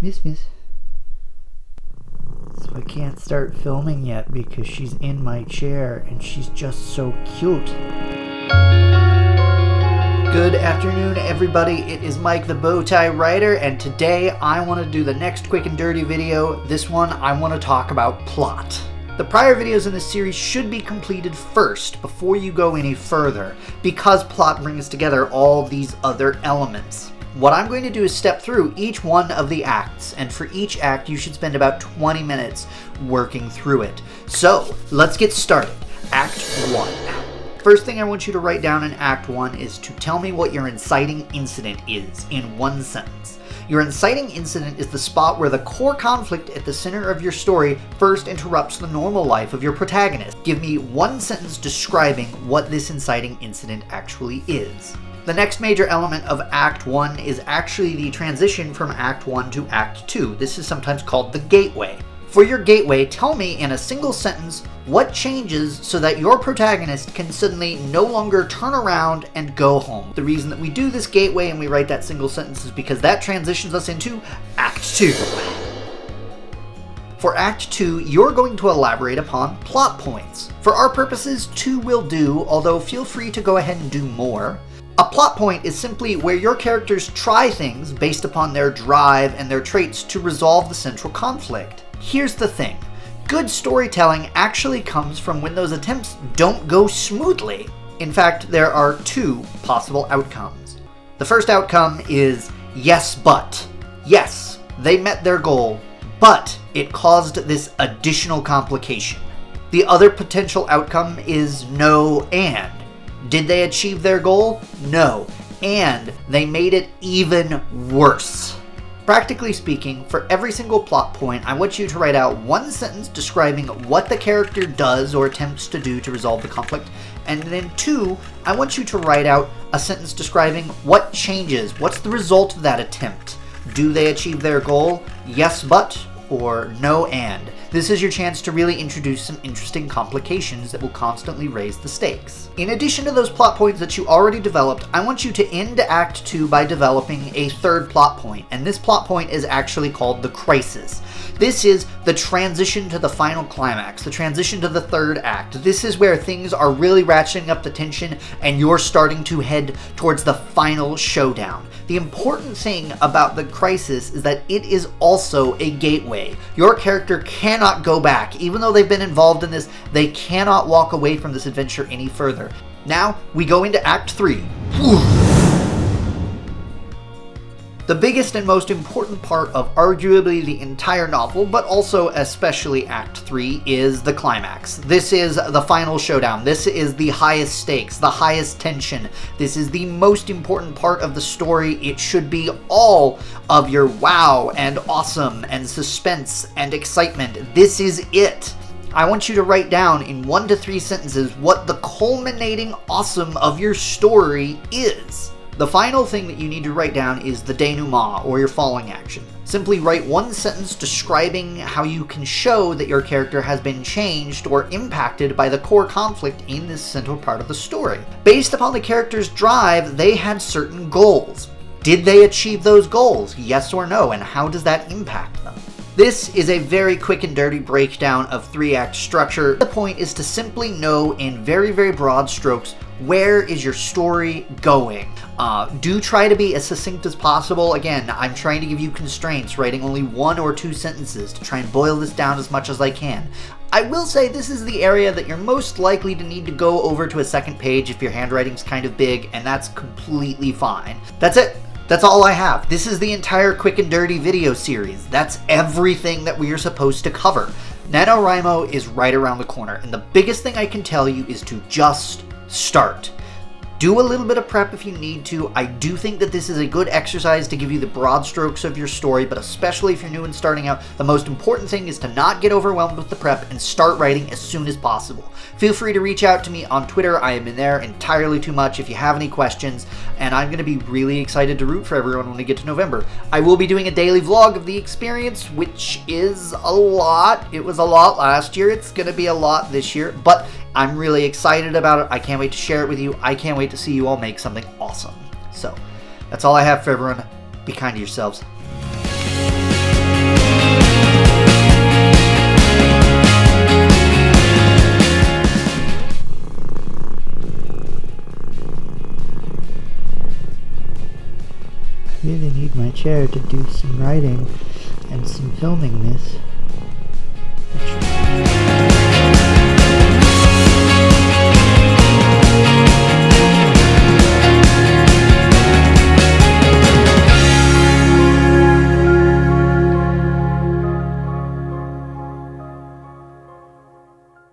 Miss. So I can't start filming yet because she's in my chair and she's just so cute. Good afternoon, everybody. It is Mike the Bowtie Writer, and today I want to do the next quick and dirty video. This one, I want to talk about plot. The prior videos in this series should be completed first before you go any further, because plot brings together all these other elements. What I'm going to do is step through each one of the acts, and for each act you should spend about 20 minutes working through it. So, let's get started. Act 1. First thing I want you to write down in Act 1 is to tell me what your inciting incident is in one sentence. Your inciting incident is the spot where the core conflict at the center of your story first interrupts the normal life of your protagonist. Give me one sentence describing what this inciting incident actually is. The next major element of Act 1 is actually the transition from Act 1 to Act 2. This is sometimes called the gateway. For your gateway, tell me in a single sentence what changes so that your protagonist can suddenly no longer turn around and go home. The reason that we do this gateway and we write that single sentence is because that transitions us into Act 2. For Act 2, you're going to elaborate upon plot points. For our purposes, 2 will do, although feel free to go ahead and do more. A plot point is simply where your characters try things based upon their drive and their traits to resolve the central conflict. Here's the thing. Good storytelling actually comes from when those attempts don't go smoothly. In fact, there are 2 possible outcomes. The first outcome is yes, but. Yes, they met their goal, but it caused this additional complication. The other potential outcome is no, and. Did they achieve their goal? No. And they made it even worse. Practically speaking, for every single plot point, I want you to write out one sentence describing what the character does or attempts to do to resolve the conflict. And then 2, I want you to write out a sentence describing what changes, what's the result of that attempt. Do they achieve their goal? Yes, but, or no, and. This is your chance to really introduce some interesting complications that will constantly raise the stakes. In addition to those plot points that you already developed, I want you to end Act 2 by developing a third plot point, and this plot point is actually called the crisis. This is the transition to the final climax, the transition to the third act. This is where things are really ratcheting up the tension and you're starting to head towards the final showdown. The important thing about the crisis is that it is also a gateway. Your character cannot go back. Even though they've been involved in this, they cannot walk away from this adventure any further. Now, we go into Act 3. The biggest and most important part of arguably the entire novel, but also especially Act 3, is the climax. This is the final showdown. This is the highest stakes, the highest tension. This is the most important part of the story. It should be all of your wow and awesome and suspense and excitement. This is it. I want you to write down in 1 to 3 sentences what the culminating awesome of your story is. The final thing that you need to write down is the denouement, or your falling action. Simply write one sentence describing how you can show that your character has been changed or impacted by the core conflict in this central part of the story. Based upon the character's drive, they had certain goals. Did they achieve those goals? Yes or no, and how does that impact them? This is a very quick and dirty breakdown of 3-act structure. The point is to simply know in very, very broad strokes, where is your story going? Do try to be as succinct as possible. Again, I'm trying to give you constraints, writing only 1 or 2 sentences to try and boil this down as much as I can. I will say this is the area that you're most likely to need to go over to a second page if your handwriting's kind of big, and that's completely fine. That's it. That's all I have. This is the entire quick and dirty video series. That's everything that we are supposed to cover. NaNoWriMo is right around the corner, and the biggest thing I can tell you is to just start. Do a little bit of prep if you need to. I do think that this is a good exercise to give you the broad strokes of your story, but especially if you're new and starting out, the most important thing is to not get overwhelmed with the prep and start writing as soon as possible. Feel free to reach out to me on Twitter. I am in there entirely too much if you have any questions, and I'm going to be really excited to root for everyone when we get to November. I will be doing a daily vlog of the experience, which is a lot. It was a lot last year. It's going to be a lot this year, but I'm really excited about it. I can't wait to share it with you. I can't wait to see you all make something awesome. So, that's all I have for everyone. Be kind to yourselves. my chair to do some writing and some filming this.